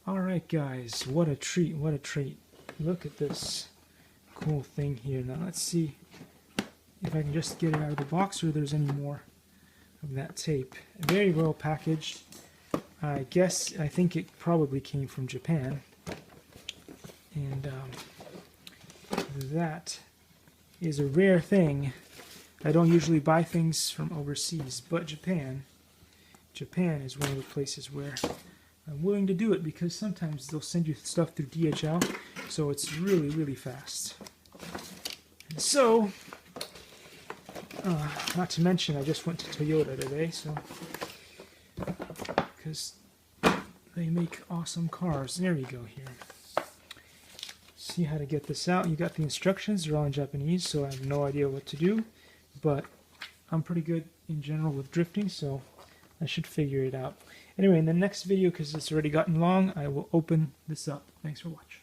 Alright guys, what a treat, what a treat. Look at this cool thing here. Now let's see if I can just get it out of the box or there's any more of that tape. Very well packaged. I think it probably came from Japan. And that is a rare thing. I don't usually buy things from overseas, but Japan is one of the places where I'm willing to do it, because sometimes they'll send you stuff through DHL, so it's really, really fast. And so, not to mention, I just went to Toyota today, so because they make awesome cars. There you go here. See how to get this out. You got the instructions. They're all in Japanese, so I have no idea what to do, but I'm pretty good in general with drifting, so I should figure it out. Anyway, in the next video, because it's already gotten long, I will open this up. Thanks for watching.